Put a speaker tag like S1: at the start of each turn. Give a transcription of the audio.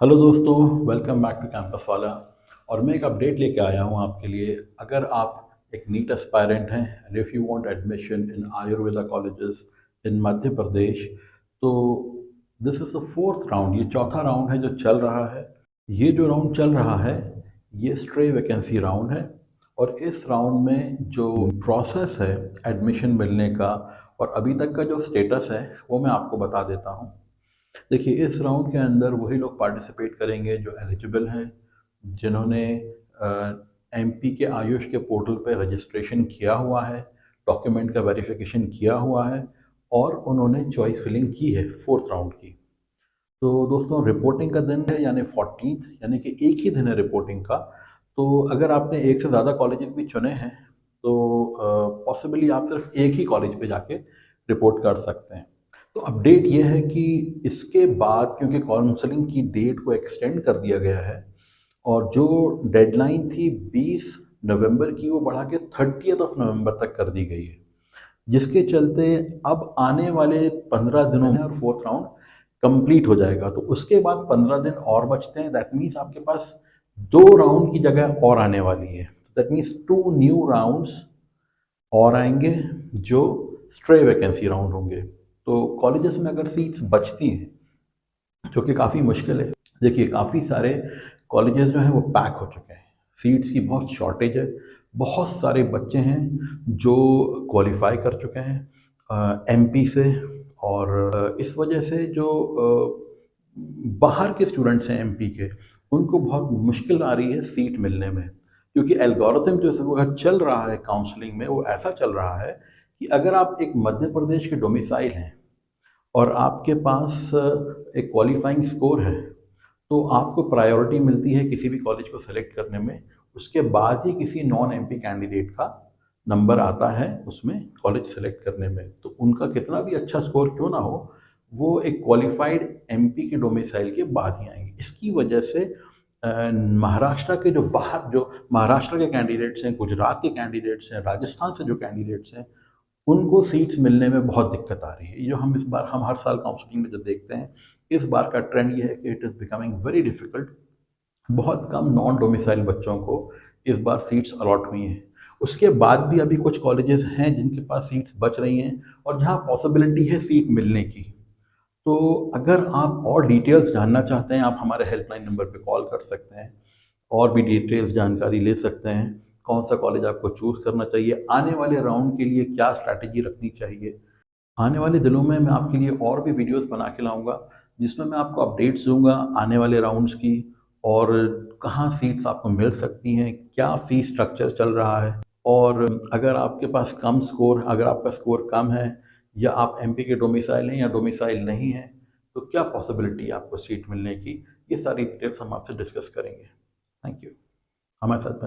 S1: Hello दोस्तों, welcome back to campus वाला। और मैं एक अपडेट लेके आया हूँ आपके लिए। अगर आप एक नीट एस्पायरेंट हैं and if you want admission in ayurveda colleges in Madhya Pradesh, तो this is the fourth round. ये चौथा राउंड है जो चल रहा है। ये जो राउंड चल रहा है ये स्ट्रे वैकेंसी राउंड है। और इस राउंड में जो प्रोसेस है एडमिशन मिलने का और अभी तक का जो स्टेटस है वो मैं आपको बता देता हूँ। देखिए, इस राउंड के अंदर वही लोग पार्टिसिपेट करेंगे जो एलिजिबल हैं, जिन्होंने एमपी के आयुष के पोर्टल पे रजिस्ट्रेशन किया हुआ है, डॉक्यूमेंट का वेरिफिकेशन किया हुआ है और उन्होंने चॉइस फिलिंग की है फोर्थ राउंड की। तो दोस्तों, रिपोर्टिंग का दिन है यानी 14th, यानी कि एक ही दिन है रिपोर्टिंग का। तो अगर आपने एक से ज़्यादा कॉलेजेस भी चुने हैं तो पॉसिबली आप सिर्फ एक ही कॉलेज पे जाके रिपोर्ट कर सकते हैं। तो अपडेट ये है कि इसके बाद क्योंकि काउंसलिंग की डेट को एक्सटेंड कर दिया गया है और जो डेडलाइन थी 20 नवंबर की वो बढ़ा के 30th ऑफ नवंबर तक कर दी गई है, जिसके चलते अब आने वाले 15 दिनों में और फोर्थ राउंड कंप्लीट हो जाएगा। तो उसके बाद 15 दिन और बचते हैं। दैट मीन्स आपके पास 2 राउंड की जगह और आने वाली है। दैट मीन्स 2 न्यू राउंड्स और आएंगे जो स्ट्रे वैकेंसी राउंड होंगे। तो कॉलेजेस में अगर सीट्स बचती हैं, जो कि काफ़ी मुश्किल है, देखिए काफ़ी सारे कॉलेजेस जो हैं वो पैक हो चुके हैं। सीट्स की बहुत शॉर्टेज है। बहुत सारे बच्चे हैं जो क्वालिफाई कर चुके हैं एमपी से। और इस वजह से जो बाहर के स्टूडेंट्स हैं एमपी के, उनको बहुत मुश्किल आ रही है सीट मिलने में, क्योंकि एल्गोरिथम जो इस वक्त चल रहा है काउंसलिंग में वो ऐसा चल रहा है कि अगर आप एक मध्य प्रदेश के डोमिसाइल हैं और आपके पास एक क्वालिफाइंग स्कोर है, तो आपको प्रायोरिटी मिलती है किसी भी कॉलेज को सेलेक्ट करने में। उसके बाद ही किसी नॉन एमपी कैंडिडेट का नंबर आता है उसमें कॉलेज सेलेक्ट करने में। तो उनका कितना भी अच्छा स्कोर क्यों ना हो, वो एक क्वालिफाइड एमपी के डोमिसाइल के बाद ही आएंगे। इसकी वजह से महाराष्ट्र के जो महाराष्ट्र के कैंडिडेट्स हैं, गुजरात के कैंडिडेट्स हैं, राजस्थान से जो कैंडिडेट्स हैं, उनको सीट्स मिलने में बहुत दिक्कत आ रही है। ये जो हम हर साल काउंसलिंग में जो देखते हैं, इस बार का ट्रेंड ये है कि it is becoming very difficult. बहुत कम नॉन डोमिसाइल बच्चों को इस बार सीट्स अलॉट हुई हैं। उसके बाद भी अभी कुछ कॉलेजेस हैं जिनके पास सीट्स बच रही हैं और जहाँ पॉसिबिलिटी है सीट मिलने की। तो अगर आप और डिटेल्स जानना चाहते हैं, आप हमारे हेल्पलाइन नंबर पे कॉल कर सकते हैं और भी डिटेल्स जानकारी ले सकते हैं। कौन सा कॉलेज आपको चूज़ करना चाहिए, आने वाले राउंड के लिए क्या स्ट्रैटेजी रखनी चाहिए। आने वाले दिनों में मैं आपके लिए और भी वीडियोस बना के लाऊंगा, जिसमें मैं आपको अपडेट्स दूंगा आने वाले राउंड्स की और कहाँ सीट्स आपको मिल सकती हैं, क्या फ़ीस स्ट्रक्चर चल रहा है। और अगर आपके पास कम स्कोर अगर आपका स्कोर कम है या आप एमपी के डोमिसाइल हैं या डोमिसाइल नहीं हैं, तो क्या पॉसिबिलिटी है आपको सीट मिलने की, ये सारी डिटेल्स हम आपसे डिस्कस करेंगे। Thank you. हमारे साथ